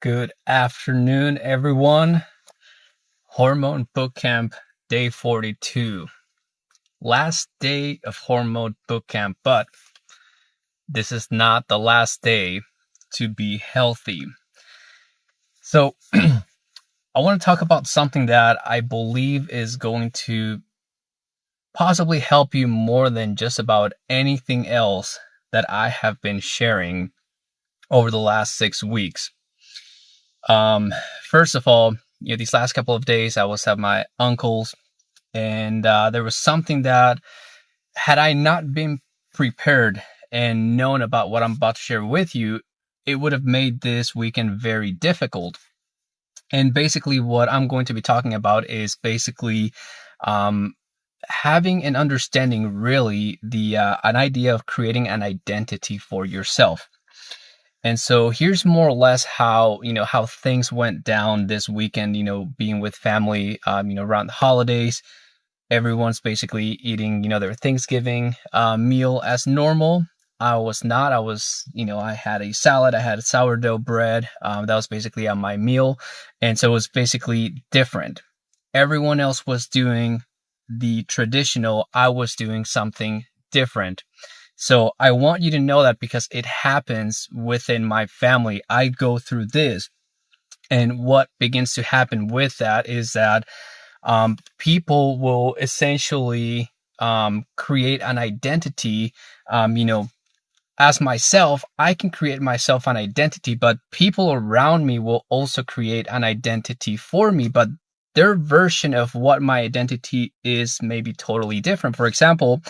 Good afternoon, everyone. Hormone Bootcamp Day 42. Last day of Hormone Bootcamp, but this is not the last day to be healthy. So, I want to talk about something that I believe is going to possibly help you more than just about anything else that I have been sharing over the last 6 weeks. First of all, these last couple of days I was at my uncle's, and there was something that, had I not been prepared and known about what I'm about to share with you, it would have made this weekend very difficult. And basically what I'm going to be talking about is basically having an understanding, really, an idea of creating an identity for yourself. And so here's more or less how things went down this weekend, being with family, around the holidays. Everyone's basically eating, their Thanksgiving meal as normal. I was not. I had a salad. I had sourdough bread. That was basically on my meal. And so it was basically different. Everyone else was doing the traditional. I was doing something different. So I want you to know that, because it happens within my family. I go through this. And what begins to happen with that is that people will essentially create an identity. As myself, I can create myself an identity, but people around me will also create an identity for me. But their version of what my identity is may be totally different. For example,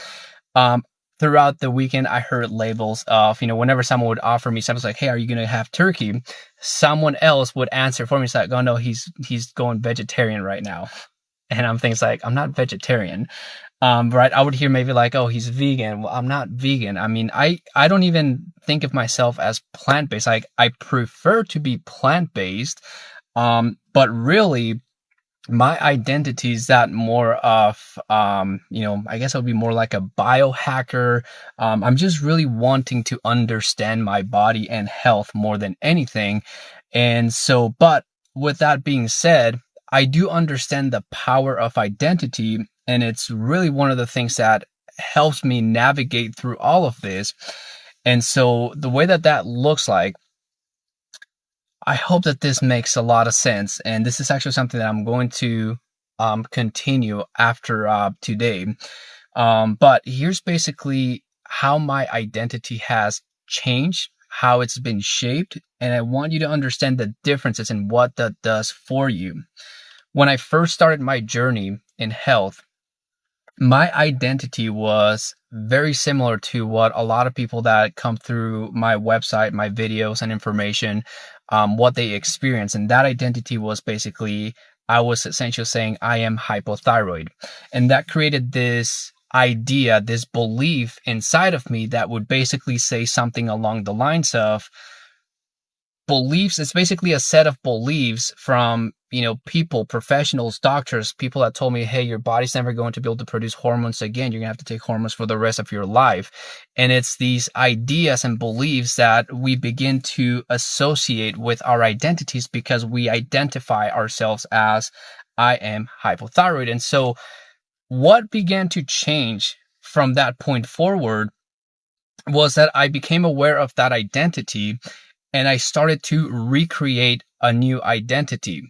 throughout the weekend, I heard labels of, whenever someone would offer me something like, hey, are you going to have turkey? Someone else would answer for me. It's like, oh no, he's going vegetarian right now. And I'm thinking like, I'm not vegetarian. Right. I would hear maybe like, oh, he's vegan. Well, I'm not vegan. I mean, I don't even think of myself as plant-based. Like, I prefer to be plant-based. But really, my identity is that more of, I guess I would be more like a biohacker. I'm just really wanting to understand my body and health more than anything. And so, but with that being said, I do understand the power of identity. And it's really one of the things that helps me navigate through all of this. And so the way that looks like, I hope that this makes a lot of sense. And this is actually something that I'm going to continue after today. But here's basically how my identity has changed, how it's been shaped. And I want you to understand the differences in what that does for you. When I first started my journey in health, my identity was very similar to what a lot of people that come through my website, my videos and information, what they experience. And that identity was basically, I was essentially saying I am hypothyroid. And that created this idea, this belief inside of me that would basically say something along the lines of beliefs. It's basically a set of beliefs from, people, professionals, doctors, people that told me, hey, your body's never going to be able to produce hormones again. You're going to have to take hormones for the rest of your life. And it's these ideas and beliefs that we begin to associate with our identities because we identify ourselves as, I am hypothyroid. And so what began to change from that point forward was that I became aware of that identity, and I started to recreate a new identity.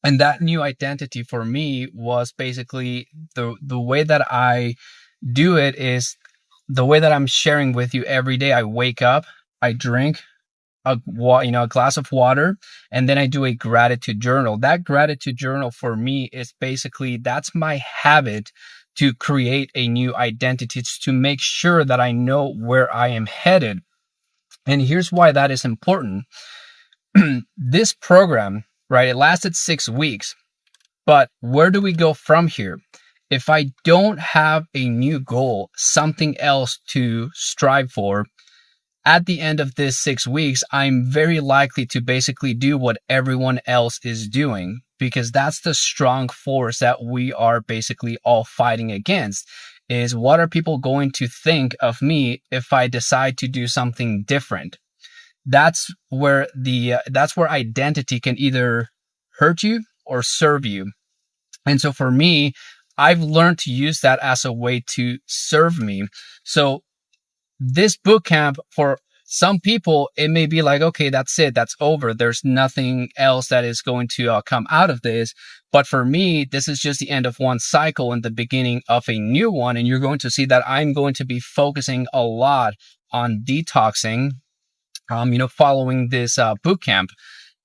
And that new identity for me was basically the way that I do it is the way that I'm sharing with you every day. I wake up, I drink a glass of water, and then I do a gratitude journal. That gratitude journal for me is basically, that's my habit to create a new identity, to make sure that I know where I am headed. And here's why that is important. This program, right, it lasted 6 weeks, but where do we go from here? If I don't have a new goal, something else to strive for, at the end of this 6 weeks, I'm very likely to basically do what everyone else is doing, because that's the strong force that we are basically all fighting against, is what are people going to think of me if I decide to do something different? that's where identity can either hurt you or serve you. And so for me, I've learned to use that as a way to serve me. So this boot camp, for some people, it may be like, okay, that's it, that's over. There's nothing else that is going to come out of this. But for me, this is just the end of one cycle and the beginning of a new one. And you're going to see that I'm going to be focusing a lot on detoxing, following this boot camp.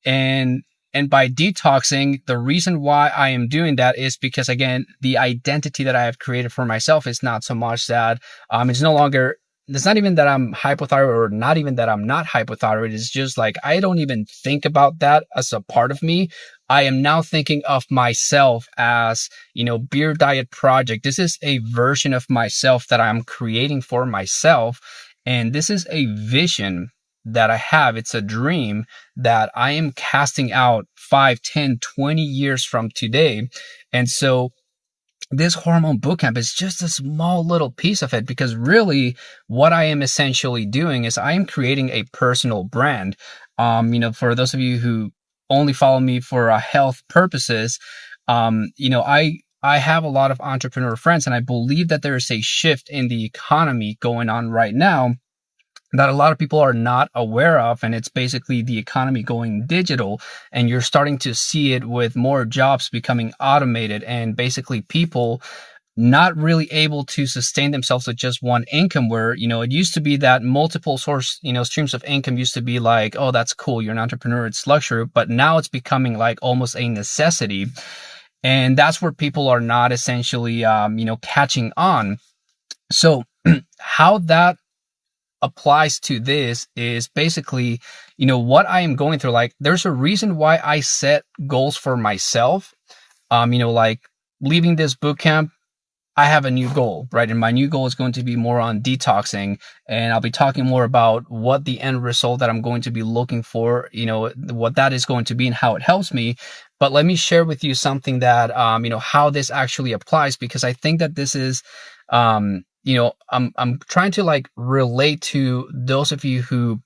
And by detoxing, the reason why I am doing that is because, again, the identity that I have created for myself is not so much that it's not even that I'm hypothyroid, or not even that I'm not hypothyroid. It's just like, I don't even think about that as a part of me. I am now thinking of myself as, Beer Diet Project. This is a version of myself that I'm creating for myself. And this is a vision that I have. It's a dream that I am casting out 5, 10, 20 years from today. And so this hormone bootcamp is just a small little piece of it, because really what I am essentially doing is I am creating a personal brand. For those of you who only follow me for health purposes, I have a lot of entrepreneur friends, and I believe that there is a shift in the economy going on right now that a lot of people are not aware of. And it's basically the economy going digital, and you're starting to see it with more jobs becoming automated, and basically people not really able to sustain themselves with just one income, where, it used to be that multiple source, streams of income used to be like, oh, that's cool, you're an entrepreneur, it's luxury. But now it's becoming like almost a necessity. And that's where people are not essentially, catching on. So how that applies to this is basically, what I am going through. Like, there's a reason why I set goals for myself. Like leaving this boot camp, I have a new goal, right? And my new goal is going to be more on detoxing, and I'll be talking more about what the end result that I'm going to be looking for, what that is going to be and how it helps me. But let me share with you something that, how this actually applies, because I think that this is, I'm trying to like relate to those of you who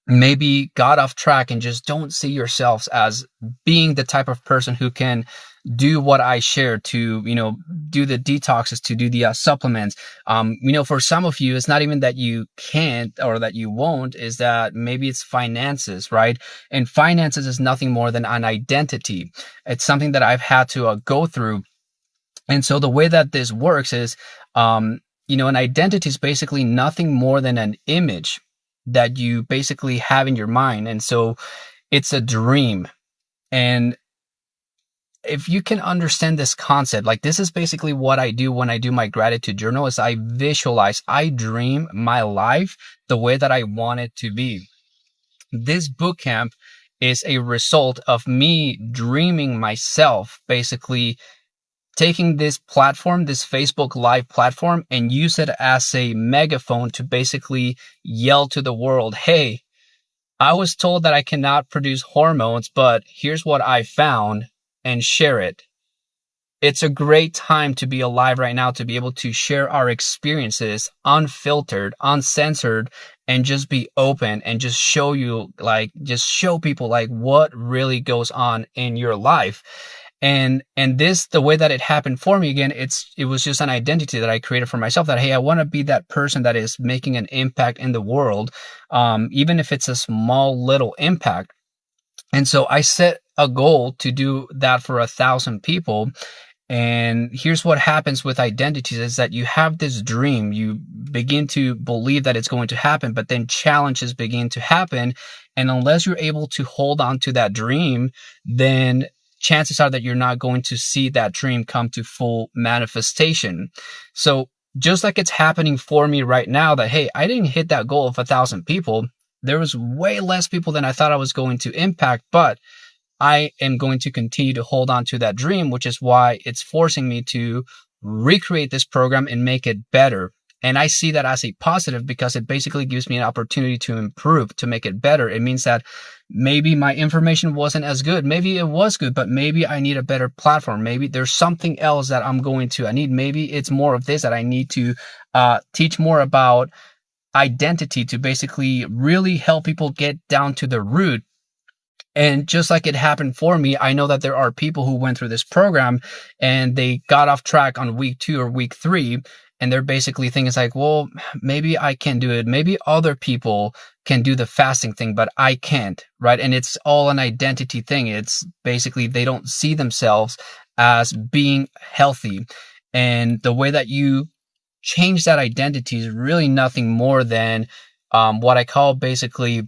maybe got off track and just don't see yourselves as being the type of person who can do what I share, to, do the detoxes, to do the supplements. For some of you, it's not even that you can't or that you won't, is that maybe it's finances, right? And finances is nothing more than an identity. It's something that I've had to go through. And so the way that this works is, an identity is basically nothing more than an image that you basically have in your mind. And so it's a dream. And if you can understand this concept, like, this is basically what I do when I do my gratitude journal, is I visualize, I dream my life the way that I want it to be. This bootcamp is a result of me dreaming myself, basically taking this platform, this Facebook Live platform, and use it as a megaphone to basically yell to the world, hey, I was told that I cannot produce hormones, but here's what I found, and share it. It's a great time to be alive right now, to be able to share our experiences unfiltered, uncensored, and just be open and just show people like what really goes on in your life. And this, the way that it happened for me, again, it was just an identity that I created for myself, that, hey, I want to be that person that is making an impact in the world, even if it's a small little impact. And so I set a goal to do that for 1,000 people. And here's what happens with identities, is that you have this dream, you begin to believe that it's going to happen, but then challenges begin to happen. And unless you're able to hold on to that dream, then chances are that you're not going to see that dream come to full manifestation. So just like it's happening for me right now, that, hey, I didn't hit that goal of 1,000 people. There was way less people than I thought I was going to impact, but I am going to continue to hold on to that dream, which is why it's forcing me to recreate this program and make it better. And I see that as a positive, because it basically gives me an opportunity to improve, to make it better. It means that maybe my information wasn't as good. Maybe it was good, but maybe I need a better platform. Maybe there's something else that I need. Maybe it's more of this, that I need to teach more about identity to basically really help people get down to the root. And just like it happened for me, I know that there are people who went through this program and they got off track on week 2 or week 3. And they're basically thinking it's like, well, maybe I can do it. Maybe other people can do the fasting thing, but I can't, right? And it's all an identity thing. It's basically they don't see themselves as being healthy. And the way that you change that identity is really nothing more than what I call basically,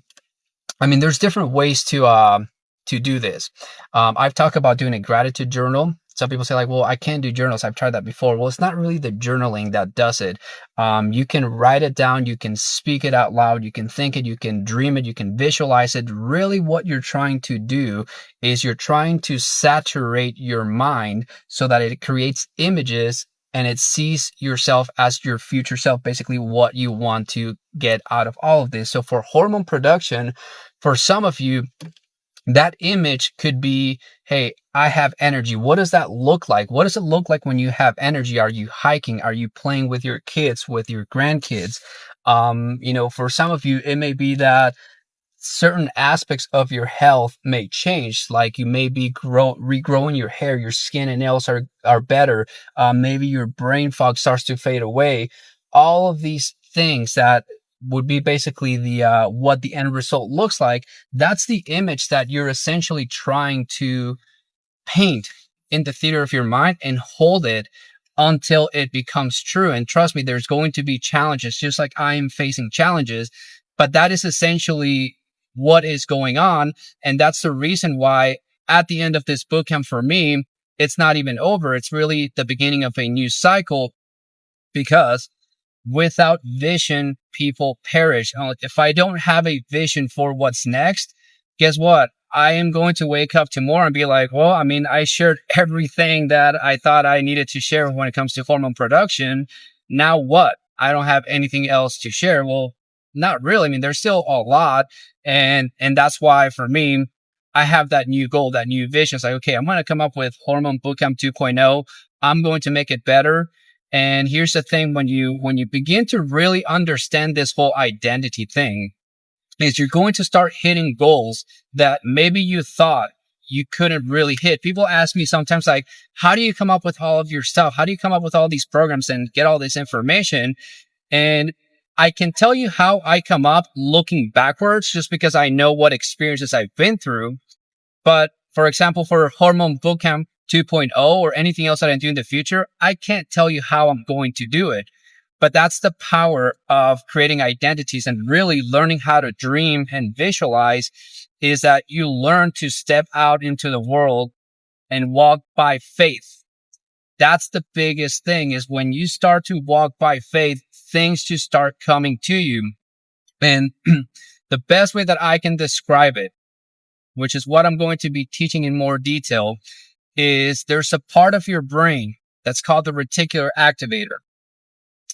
I mean, there's different ways to do this. I've talked about doing a gratitude journal. Some people say like, well, I can't do journals. I've tried that before. Well, it's not really the journaling that does it. You can write it down. You can speak it out loud. You can think it. You can dream it. You can visualize it. Really what you're trying to do is you're trying to saturate your mind so that it creates images and it sees yourself as your future self, basically what you want to get out of all of this. So for hormone production, for some of you, that image could be, hey, I have energy. What does that look like? What does it look like when you have energy? Are you hiking? Are you playing with your kids, with your grandkids? For some of you, it may be that certain aspects of your health may change. Like you may be regrowing your hair, your skin and nails are better. Maybe your brain fog starts to fade away. All of these things that would be basically the what the end result looks like. That's the image that you're essentially trying to paint in the theater of your mind and hold it until it becomes true. And trust me, there's going to be challenges, just like I am facing challenges, but that is essentially what is going on. And that's the reason why at the end of this bootcamp for me, it's not even over. It's really the beginning of a new cycle, because without vision, people perish. If I don't have a vision for what's next, guess what? I am going to wake up tomorrow and be like, well, I mean, I shared everything that I thought I needed to share when it comes to hormone production. Now what? I don't have anything else to share. Well, not really. I mean, there's still a lot. And that's why for me, I have that new goal, that new vision. It's like, okay, I'm going to come up with Hormone Bootcamp 2.0. I'm going to make it better. And here's the thing, when you begin to really understand this whole identity thing, is you're going to start hitting goals that maybe you thought you couldn't really hit. People ask me sometimes like, how do you come up with all of your stuff? How do you come up with all these programs and get all this information? And I can tell you how I come up looking backwards, just because I know what experiences I've been through. But for example, for Hormone Bootcamp 2.0 or anything else that I do in the future, I can't tell you how I'm going to do it. But that's the power of creating identities and really learning how to dream and visualize, is that you learn to step out into the world and walk by faith. That's the biggest thing, is when you start to walk by faith, things just start coming to you. And the best way that I can describe it, which is what I'm going to be teaching in more detail, is there's a part of your brain that's called the Reticular Activator.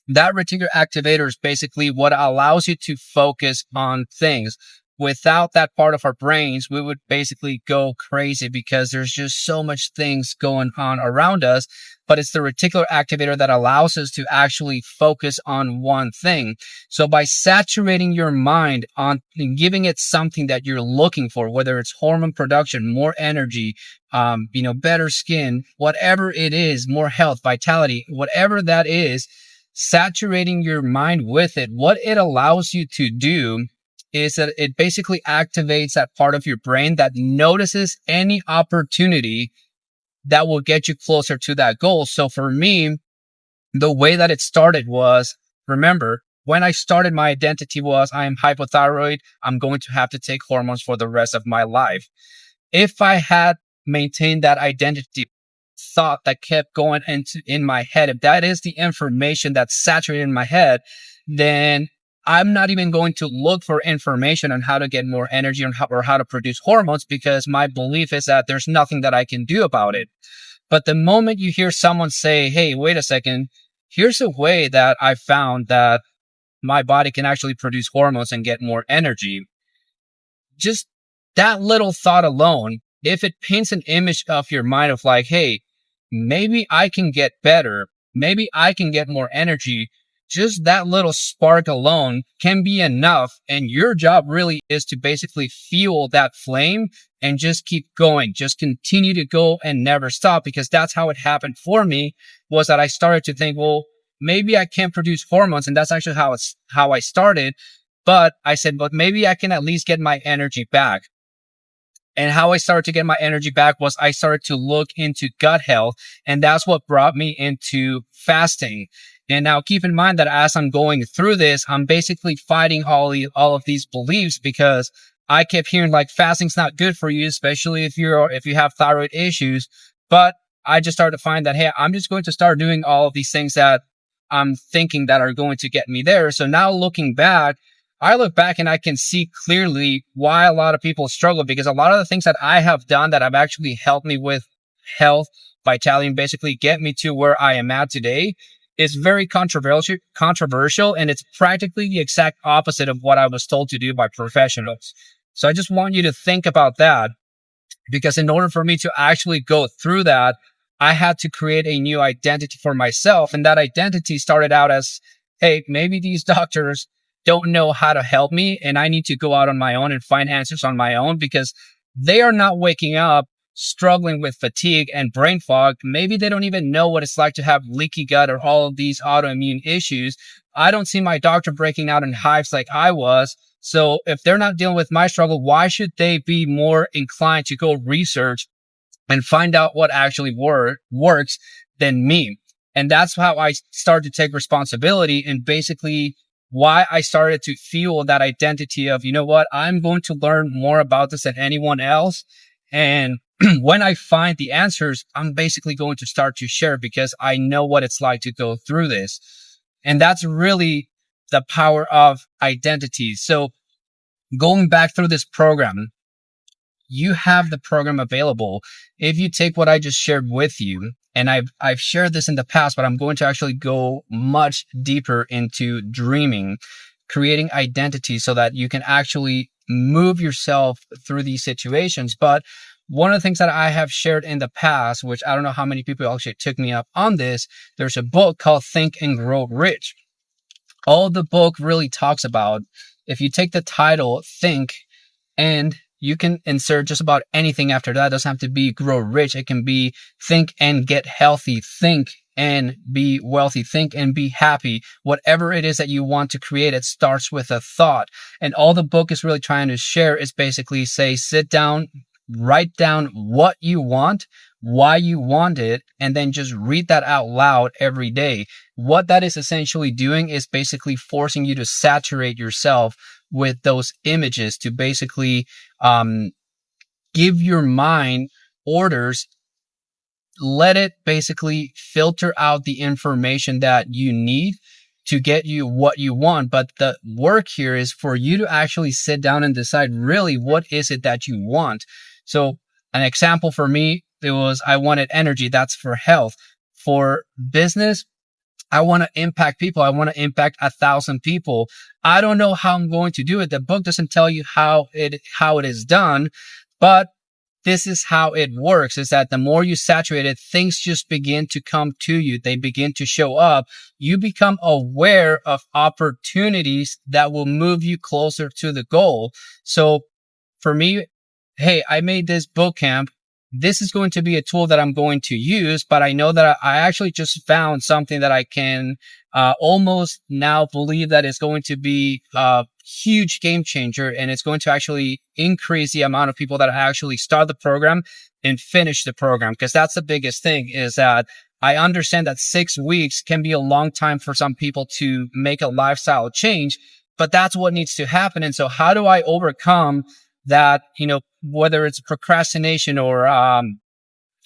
That Reticular Activator is basically what allows you to focus on things. Without that part of our brains, we would basically go crazy, because there's just so much things going on around us. But it's the Reticular Activator that allows us to actually focus on one thing. So by saturating your mind on and giving it something that you're looking for, whether it's hormone production, more energy, better skin, whatever it is, more health, vitality, whatever that is, saturating your mind with it, what it allows you to do is that it basically activates that part of your brain that notices any opportunity that will get you closer to that goal. So for me, the way that it started was, remember, when I started, my identity was, I am hypothyroid. I'm going to have to take hormones for the rest of my life. If I had maintained that identity thought that kept going in my head, if that is the information that's saturated in my head, then I'm not even going to look for information on how to get more energy or how to produce hormones, because my belief is that there's nothing that I can do about it. But the moment you hear someone say, hey, wait a second, here's a way that I found that my body can actually produce hormones and get more energy, just that little thought alone, if it paints an image of your mind of like, hey, maybe I can get better, maybe I can get more energy, just that little spark alone can be enough. And your job really is to basically fuel that flame and just keep going, just continue to go and never stop, because that's how it happened for me, was that I started to think, well, maybe I can't produce hormones. And that's actually how I started. But I said, but maybe I can at least get my energy back. And how I started to get my energy back was I started to look into gut health. And that's what brought me into fasting. And now keep in mind that as I'm going through this, I'm basically fighting all of these beliefs, because I kept hearing like fasting's not good for you, especially if you have thyroid issues. But I just started to find that, hey, I'm just going to start doing all of these things that I'm thinking that are going to get me there. So now looking back, I look back and I can see clearly why a lot of people struggle, because a lot of the things that I have done that have actually helped me with health, vitality, and basically get me to where I am at today is very controversial. And it's practically the exact opposite of what I was told to do by professionals. So I just want you to think about that, because in order for me to actually go through that, I had to create a new identity for myself. And that identity started out as, hey, maybe these doctors don't know how to help me, and I need to go out on my own and find answers on my own, because they are not waking up struggling with fatigue and brain fog. Maybe they don't even know what it's like to have leaky gut or all of these autoimmune issues. I don't see my doctor breaking out in hives like I was. So if they're not dealing with my struggle, why should they be more inclined to go research and find out what actually works than me? And that's how I started to take responsibility, and basically why I started to fuel that identity of, you know what, I'm going to learn more about this than anyone else. And when I find the answers, I'm basically going to start to share, because I know what it's like to go through this. And that's really the power of identity. So going back through this program, you have the program available. If you take what I just shared with you, and I've shared this in the past, but I'm going to actually go much deeper into dreaming, creating identity so that you can actually move yourself through these situations. But one of the things that I have shared in the past, which I don't know how many people actually took me up on this, there's a book called Think and Grow Rich. All the book really talks about, if you take the title Think, and you can insert just about anything after that. It doesn't have to be grow rich. It can be think and get healthy, think and be wealthy, think and be happy. Whatever it is that you want to create, it starts with a thought. And all the book is really trying to share is basically say, sit down, write down what you want, why you want it, and then just read that out loud every day. What that is essentially doing is basically forcing you to saturate yourself with those images, to basically give your mind orders, let it basically filter out the information that you need to get you what you want. But the work here is for you to actually sit down and decide really what is it that you want. So an example for me, it was I wanted energy. That's for health. For business, I want to impact people. I want to impact 1,000 people. I don't know how I'm going to do it. The book doesn't tell you how it is done, but this is how it works, is that the more you saturate it, things just begin to come to you. They begin to show up. You become aware of opportunities that will move you closer to the goal. So for me, hey, I made this boot camp. This is going to be a tool that I'm going to use, but I know that I actually just found something that I can almost now believe that is going to be a huge game changer, and it's going to actually increase the amount of people that actually start the program and finish the program. Because that's the biggest thing, is that I understand that 6 weeks can be a long time for some people to make a lifestyle change, but that's what needs to happen. And so how do I overcome that, whether it's procrastination or,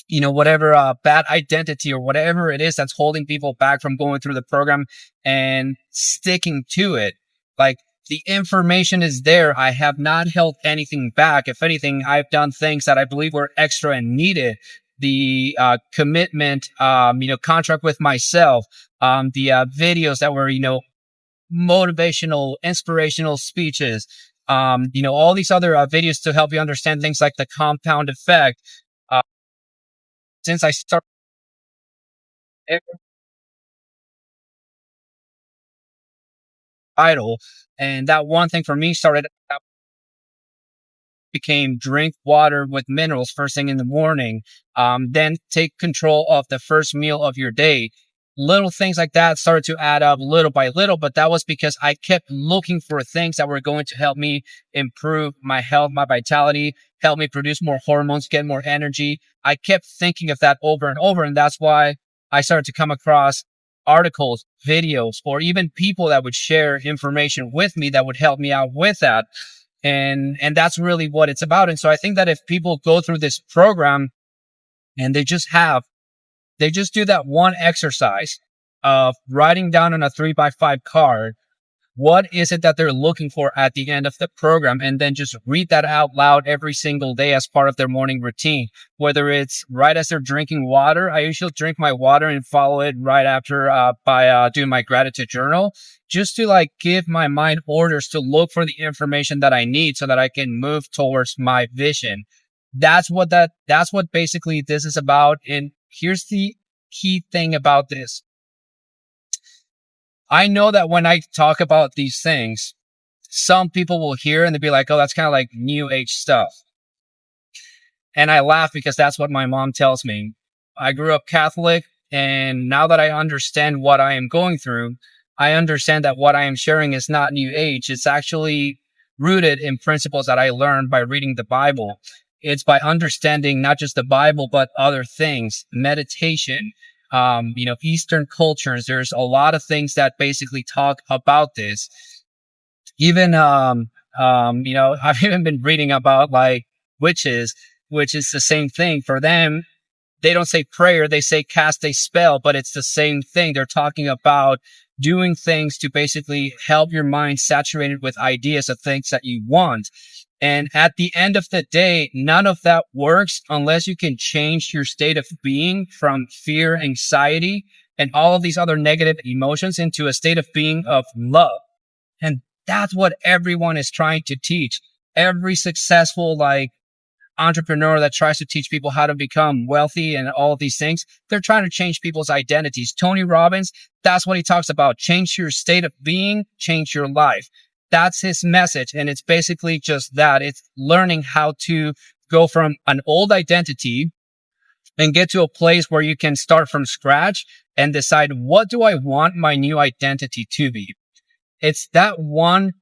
whatever, bad identity or whatever it is that's holding people back from going through the program and sticking to it? Like, the information is there. I have not held anything back. If anything, I've done things that I believe were extra and needed. The commitment, contract with myself, the videos that were, motivational, inspirational speeches, all these other videos to help you understand things like the compound effect. Since I started title. And that one thing for me started became drink water with minerals first thing in the morning. Then take control of the first meal of your day. Little things like that started to add up little by little, but that was because I kept looking for things that were going to help me improve my health, my vitality, help me produce more hormones, get more energy. I kept thinking of that over and over. And that's why I started to come across articles, videos, or even people that would share information with me that would help me out with that. And that's really what it's about. And so I think that if people go through this program and they just do that one exercise of writing down on a 3x5 card, what is it that they're looking for at the end of the program? And then just read that out loud every single day as part of their morning routine. Whether it's right as they're drinking water, I usually drink my water and follow it right after by doing my gratitude journal, just to like give my mind orders to look for the information that I need so that I can move towards my vision. That's what basically this is about. And here's the key thing about this. I know that when I talk about these things, some people will hear and they'll be like, oh, that's kind of like new age stuff. And I laugh because that's what my mom tells me. I grew up Catholic, and now that I understand what I am going through, I understand that what I am sharing is not new age. It's actually rooted in principles that I learned by reading the Bible. It's by understanding not just the Bible, but other things, meditation, Eastern cultures. There's a lot of things that basically talk about this. Even, I've even been reading about like witches, which is the same thing for them. They don't say prayer, they say cast a spell, but it's the same thing. They're talking about doing things to basically help your mind saturated with ideas of things that you want. And at the end of the day, none of that works unless you can change your state of being from fear, anxiety, and all of these other negative emotions into a state of being of love. And that's what everyone is trying to teach. Every successful, entrepreneur that tries to teach people how to become wealthy and all of these things, they're trying to change people's identities. Tony Robbins, that's what he talks about. Change your state of being, change your life. That's his message. And it's basically just that. It's learning how to go from an old identity and get to a place where you can start from scratch and decide, what do I want my new identity to be? It's that one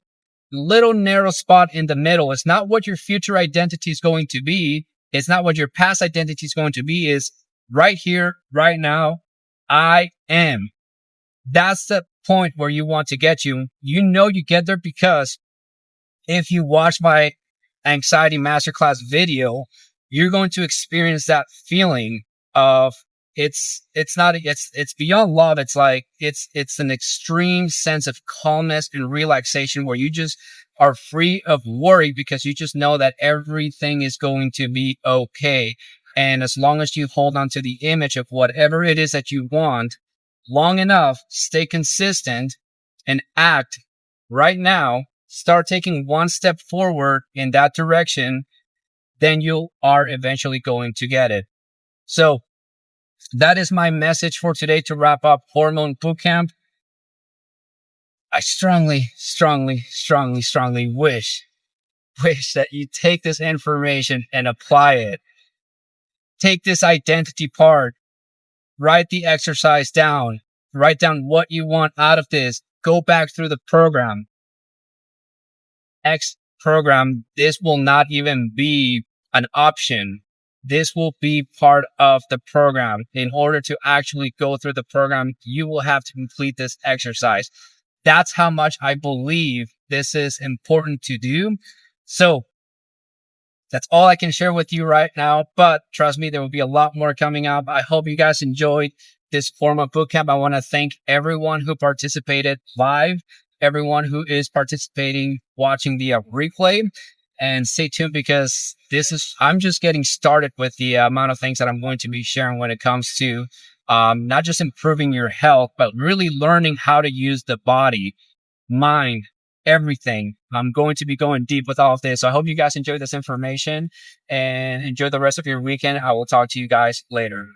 little narrow spot in the middle. It's not what your future identity is going to be. It's not what your past identity is going to be. Is right here, right now, I am. That's the point where you want to get you. You know you get there because if you watch my anxiety masterclass video, you're going to experience that feeling of it's beyond love. It's like, it's an extreme sense of calmness and relaxation where you just are free of worry because you just know that everything is going to be okay. And as long as you hold on to the image of whatever it is that you want long enough, stay consistent and act right now, start taking one step forward in that direction, then you are eventually going to get it. So that is my message for today to wrap up Hormone Bootcamp. I strongly wish that you take this information and apply it. Take this identity part, write the exercise down, write down what you want out of this, go back through the program. This will not even be an option. This will be part of the program. In order to actually go through the program, you will have to complete this exercise. That's how much I believe this is important to do. So that's all I can share with you right now. But trust me, there will be a lot more coming up. I hope you guys enjoyed this Hormone Bootcamp. I want to thank everyone who participated live, everyone who is participating watching the replay. And stay tuned because I'm just getting started with the amount of things that I'm going to be sharing when it comes to not just improving your health, but really learning how to use the body, mind, everything. I'm going to be going deep with all of this. So I hope you guys enjoy this information and enjoy the rest of your weekend. I will talk to you guys later.